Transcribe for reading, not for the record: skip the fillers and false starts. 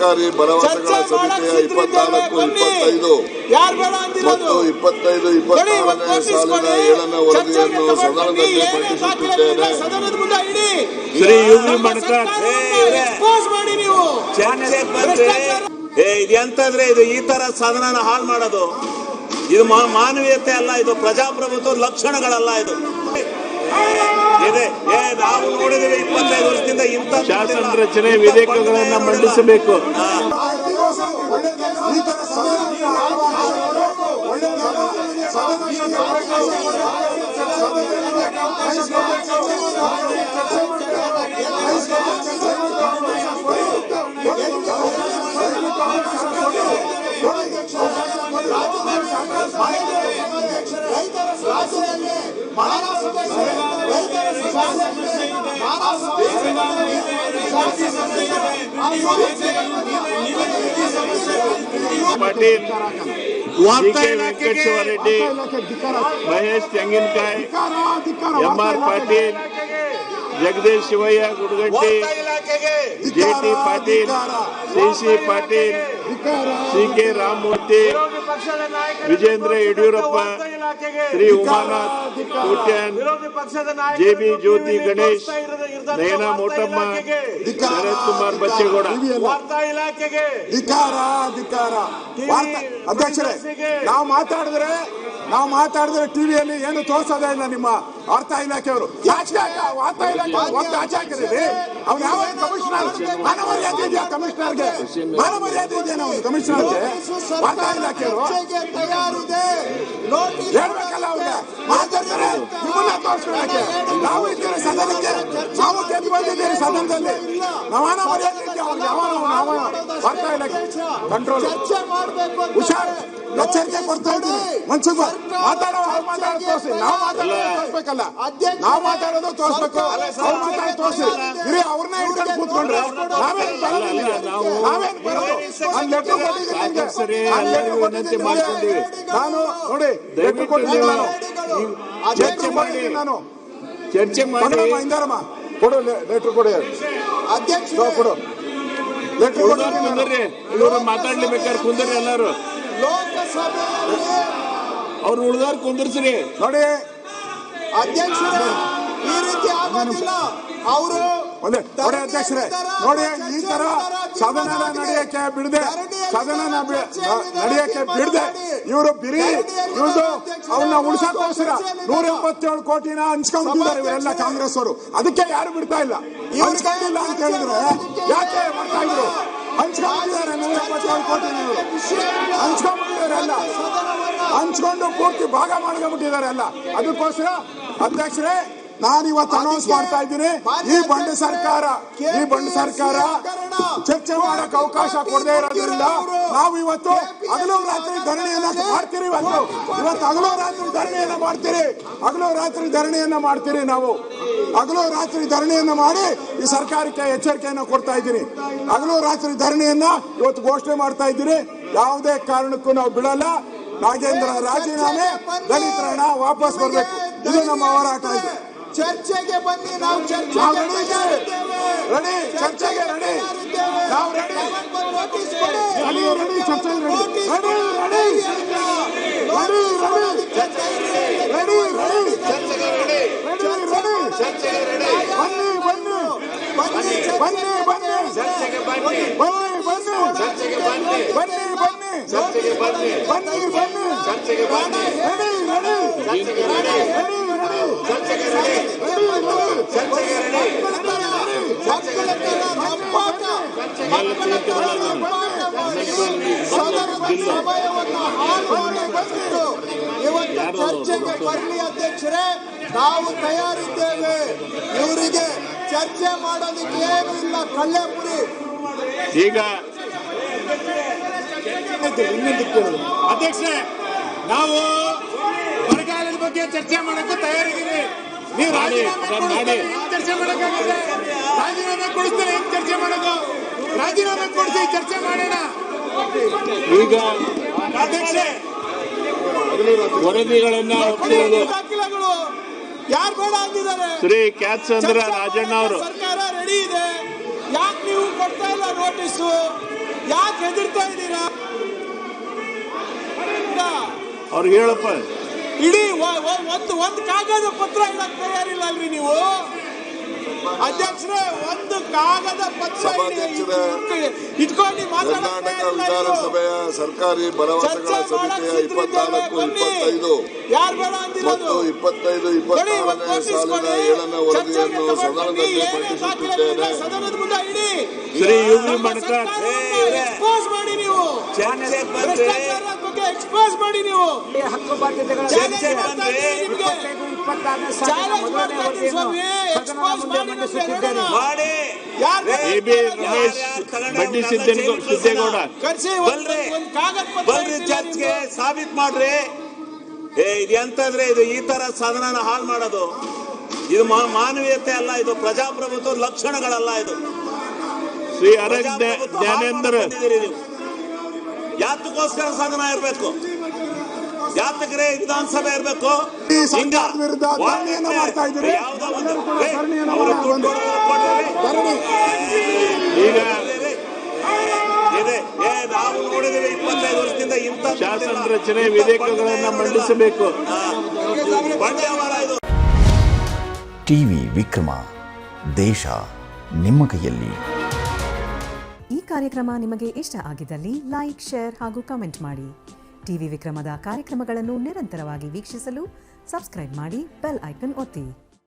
ಸರ್ಕಾರಿ ಭರವಸೆಗಳ ಸಮಿತಿಯ 24, 25 ಮತ್ತು 25, 26ನೇ ಸಾಲಿನ 7ನೇ ವರದಿಯನ್ನು ಸದನದಲ್ಲಿ ಮಂಡಿಸುತ್ತಿದ್ದೇನೆ. ಇದೆಂತಂದ್ರೆ ಇದು ಈ ತರ ಸದನನ ಹಾಳು ಮಾಡೋದು, ಇದು ಮಾನವೀಯತೆ ಅಲ್ಲ, ಇದು ಪ್ರಜಾಪ್ರಭುತ್ವ ಲಕ್ಷಣಗಳಲ್ಲ. ಇದು ಇದೆ ನಾವು ನೋಡಿದ್ರೆ 25 ವರ್ಷದಿಂದ ಇಂಥ ಶಾಸನ ರಚನೆ ವಿಧೇಯಕಗಳನ್ನು ಮಂಡಿಸಬೇಕು. ಪಾಟೀಲ್, ವೆಂಕಟೇಶ್ವರ ರೆಡ್ಡಿ, ಮಹೇಶ್ ತೆಂಗಿನಕಾಯಿ, MR Patil, Jagadish Shivaiah ಗುಡಗಟ್ಟಿ, JT Patil, CC Patil, CK Ramamurthy, Vijendra Yediyurappa, Shri Umanath Kotian, JB ಜ್ಯೋತಿ ಗಣೇಶ್, ನಯನಾ ಮೋಟಮ್ಮ, ಶರತ್ ಕುಮಾರ್ ಬಚ್ಚೇಗೌಡ. ಅಧ್ಯಕ್ಷರೇ, ನಾವು ಮಾತಾಡಿದ್ರೆ ಟಿವಿಯಲ್ಲಿ ಏನು ತೋರಿಸೋದೇ ಇಲ್ಲ. ನಿಮ್ಮ ವಾರ್ತಾ ಇಲಾಖೆಯವರು ವಾರ್ತಾ ಇಲಾಖೆ ಆಚೆ ಹಾಕಿದ್ರಿ. ಅವ್ನು ಯಾವ ಕಮಿಷನರ್? ಮಾನವ ಮರ್ಯಾದೆ ಇದೆಯಾ ಕಮಿಷನರ್ಗೆ? ಮಾನವ ಮರ್ಯಾದೆ ಇದೆಯಾ ಅವ್ನು ಕಮಿಷನರ್ಗೆ? ವಾರ್ತಾ ಇಲಾಖೆಯವರು ಹೇಳ್ಬೇಕಲ್ಲ ಅವ್ರಿಗೆ. ಮಾತಾಡ್ತಾರೆ ನಿಮ್ಮನ್ನ ತೋರಿಸ್ಕೊಳಕ್ಕೆ. ನಾವು ಇದ್ದೀರಿ ಸದನಕ್ಕೆ, ನಾವು ಗೆದ್ದು ಬಂದಿದ್ದೀರಿ ಸದನದಲ್ಲಿ. ಮಾನವ ಮರ್ಯಾದೆ ಇದೆಯಾ ಅವ್ರಿಗೆ? ಯಾವ ವಾರ್ತಾ ಇಲಾಖೆ ಕಂಟ್ರೋಲ್ ಹುಷಾರ್ ಎಚ್ಚರಿಕೆ ಕೊಡ್ತಾ ಇದ್ದೀವಿ. ಮನ್ಸಿಗೆ ಮಾತಾಡೋದು ತೋರಿಸಿ, ನಾವು ಮಾತಾಡೋದು ತೋರಿಸ್ಬೇಕಲ್ಲ. ನಾವು ಮಾತಾಡೋದು ತೋರಿಸ್ಬೇಕು, ಅವ್ರು ಮಾತಾಡೋದು ತೋರಿಸಿ. ಇರಿ ಅವ್ರನ್ನೇ ಹಿಡ್ಕೊಂಡು ಕೂತ್ಕೊಂಡ್ರೆ ನಾವೇನು ಬರೋದು? ನಾನು ನೋಡಿ ಲೆಟ್ರ್ ಕೊಟ್ಟಿದ್ದೀನಿ, ಚರ್ಚೆ ಮಾಡಿ ನಾನು ಚರ್ಚೆ ಮಾಡಿ ಇಂದಾರಮ್ಮ ಕೊಡು ಲೆಟ್ರ್ ಕೊಡಿ. ಅಧ್ಯಕ್ಷ ಕೊಡು ಲೆಟ್ರ್ ಕೊಡಿ. ಇವರು ಮಾತಾಡ್ಲೇಬೇಕಾದ್ರೆ ಕುಂದ್ರಿ ಎಲ್ಲಾರು. ಅವ್ರು ಉಳಿದವ್ರು ಕುಂದಿರ್ಸ್ರಿ. ನೋಡಿ ಅಧ್ಯಕ್ಷರೇ, ಈ ರೀತಿ ಆಗೋದಿಲ್ಲ. ಅವರು ಅಧ್ಯಕ್ಷರೇ ನೋಡಿ, ಈ ತರ ಸದನ ನಡೆಯಕ್ಕೆ ಬಿಡದೆ ಇವರು ಬಿರಿ ಇವ್ರದ್ದು ಅವನ್ನ ಉಳಿಸೋಕೋಸ್ಕರ 177 ಕೋಟಿನ ಹಂಚ್ಕೊಂಡಿದ್ದಾರೆ ಇವರೆಲ್ಲ ಕಾಂಗ್ರೆಸ್ ಅವರು. ಅದಕ್ಕೆ ಯಾರು ಬಿಡ್ತಾ ಇಲ್ಲ. ಹಂಚ್ಕೊಂಡಿಲ್ಲ ಅಂತ ಹೇಳಿದ್ರೆ ಯಾಕೆ ಮಾಡ್ತಾ ಇದ್ರು? ಹಂಚ್ಕೊಂಡಿದ್ದಾರೆ 177 ಕೋಟಿನ ಇವರು ಹಂಚ್ಕೊಂಡ್ಬಿಟ್ಟಿದ್ದಾರೆ ಎಲ್ಲ. ಹಂಚ್ಕೊಂಡು ಪೂರ್ತಿ ಭಾಗ ಮಾಡ್ಕೊಂಡ್ಬಿಟ್ಟಿದ್ದಾರೆ ಎಲ್ಲ. ಅದಕ್ಕೋಸ್ಕರ ಅಧ್ಯಕ್ಷರೇ, ನಾನು ಇವತ್ತು ಅನೌನ್ಸ್ ಮಾಡ್ತಾ ಇದ್ದೀನಿ, ಈ ಬಂಡ ಸರ್ಕಾರ ಚರ್ಚೆ ಮಾಡಕ್ ಅವಕಾಶ ಕೊಡದೇ ಇರೋದ್ರಿಂದ ನಾವು ಇವತ್ತು ಹಗಲು ರಾತ್ರಿ ಧರಣಿಯನ್ನ ಮಾಡ್ತೀರಿ. ಇವತ್ತು ಹಗಲು ರಾತ್ರಿ ಧರಣಿಯನ್ನ ಮಾಡ್ತೀರಿ. ನಾವು ಹಗಲು ರಾತ್ರಿ ಧರಣಿಯನ್ನ ಮಾಡಿ ಈ ಸರ್ಕಾರಕ್ಕೆ ಎಚ್ಚರಿಕೆಯನ್ನ ಕೊಡ್ತಾ ಇದ್ದೀನಿ. ಹಗಲು ರಾತ್ರಿ ಧರಣಿಯನ್ನ ಇವತ್ತು ಘೋಷಣೆ ಮಾಡ್ತಾ ಇದ್ದೀನಿ. ಯಾವುದೇ ಕಾರಣಕ್ಕೂ ನಾವು ಬಿಡಲ್ಲ. ನಾಗೇಂದ್ರ ರಾಜೀನಾಮೆ, ದಲಿತರ ಹಣ ವಾಪಸ್ ಬರಬೇಕು. ಇದು ನಮ್ಮ ಹೋರಾಟ ಇದೆ. ಚರ್ಚೆಗೆ ಬನ್ನಿ, ನಾವು ಚರ್ಚೆಗೆ ರೆಡಿ. ನಾವು ನೋಟಿಸ್ ಕೊಡಿ. ಇವತ್ತು ಚರ್ಚೆಗೆ ಬರಲಿ ಅಧ್ಯಕ್ಷರೇ, ನಾವು ತಯಾರಿದ್ದೇವೆ. ಇವರಿಗೆ ಚರ್ಚೆ ಮಾಡೋದಕ್ಕೆ ಏನು ಇಲ್ಲ. ಕಳ್ಳೆಪುರಿ ಈಗ ಅಧ್ಯಕ್ಷರೇ, ನಾವು ಬರಗಾಲದ ಬಗ್ಗೆ ಚರ್ಚೆ ಮಾಡಕ್ಕೆ ತಯಾರಿದ್ದೀವಿ. ನೀವು ಚರ್ಚೆ ಮಾಡಕ್ಕಾಗತ್ತೆ? ರಾಜೀನಾಮೆ ಕೊಡಿಸ್ತಾರೆ, ಚರ್ಚೆ ಮಾಡೋದು. ರಾಜೀನಾಮೆ ಕೊಡಿಸಿ ಚರ್ಚೆ ಮಾಡೋಣ. ಈಗ ಅಧ್ಯಕ್ಷರೇ, ವರದಿಗಳನ್ನ ಒಪ್ಪುವುದು ಯಾರು ಬೇಡ ಅಂದಿದ್ದಾರೆ? ಶ್ರೀ ಕ್ಯಾತ್ಸಂದ್ರ ರಾಜಣ್ಣ ಅವರು. ಸರ್ಕಾರ ರೆಡಿ ಇದೆ, ಯಾಕೆ ನೀವು ಕೊಡ್ತಾ ಇಲ್ಲ ನೋಟಿಸು? ಹೆದರ್ತಾ ಇದ್ದೀರಾ? ಅವ್ರಿಗೆ ಹೇಳಪ್ಪ. ಇಡೀ ಒಂದು ಕಾಗದ ಪತ್ರ ಇಡಕ್ ತಯಾರಿಲ್ಲ ಅಲ್ರಿ ನೀವು ಅಧ್ಯಕ್ಷರೇ? ಒಂದು ಕಾಗದ ಪತ್ರ ಇಟ್ಕೊಂಡು ಕರ್ನಾಟಕ ವಿಧಾನಸಭೆಯ ಸರ್ಕಾರಿ ಭರವಸೆಗಳ ಸಮಿತಿಯ 24-25 ಯಾರು ಬೇಡ ಅಂದಿರೋದು? ಮತ್ತು 25-26ನೇ ಸಾಲಿನ 7ನೇ ವರದಿಯನ್ನು ಸದನದಲ್ಲಿ ಮಂಡಿಸುತ್ತಿದ್ದೇನೆ. ಸದನದ ಮುಂದೆ ಇಡಿ. ಶ್ರೀ ಯುವಿ ಮಣಕಾರ್ ಎಕ್ಸ್ಪೋಸ್ ಮಾಡಿ ನೀವು, ಭ್ರಷ್ಟಾಚಾರದ ಬಗ್ಗೆ ಎಕ್ಸ್ಪೋಸ್ ಮಾಡಿ ನೀವು. ಹಕ್ಕು ಬಾಧ್ಯತೆಗಳ ಚಾಲೆಂಜ್ ಮಾಡ್ತಾ ಇದ್ದೀನಿ ನಿಮ್ಗೆ. ಚಾಲೆಂಜ್ ಮಾಡ್ತಾ ಇದ್ದೀನಿ ಸ್ವಾಮಿ, ಎಕ್ಸ್ಪೋಸ್ ಮಾಡಿ ನಮ್ಗೆ ಹೇಳೋಣ. ಎಬಿ ರಮೇಶ್ ಬಂಡಿ ಸಿದ್ದೇಗೌಡ ಕರ್ಸಿ ಒಂದು ಕಾಗದ ಪತ್ರ ಬಲ್ರಿ ಚರ್ಚ್ಗೆ ಸಾಬೀತ್ ಮಾಡ್ರಿ. ಇದು ಎಂತಂದ್ರೆ ಇದು ಈ ತರ ಸದನನ ಹಾಳು ಮಾಡೋದು, ಇದು ಮಾನವೀಯತೆ ಅಲ್ಲ, ಇದು ಪ್ರಜಾಪ್ರಭುತ್ವ ಲಕ್ಷಣಗಳಲ್ಲ. ಇದು ಶ್ರೀ ಅರಗ್ ಜ್ಞಾನೇಂದ್ರ ಯಾತಕ್ಕೋಸ್ಕರ ಸದನ ಇರಬೇಕು? ಯಾತಕ್ರೆ ವಿಧಾನಸಭೆ ಇರಬೇಕು? ವಿರುದ್ಧ ಧರಣಿಯನ್ನ ಮಾಡ್ತಾ ಇದ್ದೀರಿ. ಈಗ ನಾವು ನೋಡಿದ್ದೇವೆ 25 ವರ್ಷದಿಂದ ಇಂಥ ಶಾಸನ ರಚನೆ ವಿಧೇಯಕಗಳನ್ನು ಮಂಡಿಸಬೇಕು. ಟಿವಿ ವಿಕ್ರಮ, ದೇಶ ನಿಮ್ಮ ಕೈಯಲ್ಲಿ. ಈ ಕಾರ್ಯಕ್ರಮ ನಿಮಗೆ ಇಷ್ಟ ಆಗಿದ್ದಲ್ಲಿ ಲೈಕ್, ಶೇರ್ ಹಾಗೂ ಕಮೆಂಟ್ ಮಾಡಿ. ಟಿವಿ ವಿಕ್ರಮದ ಕಾರ್ಯಕ್ರಮಗಳನ್ನು ನಿರಂತರವಾಗಿ ವೀಕ್ಷಿಸಲು ಸಬ್ಸ್ಕ್ರೈಬ್ ಮಾಡಿ, ಬೆಲ್ ಐಕನ್ ಒತ್ತಿ.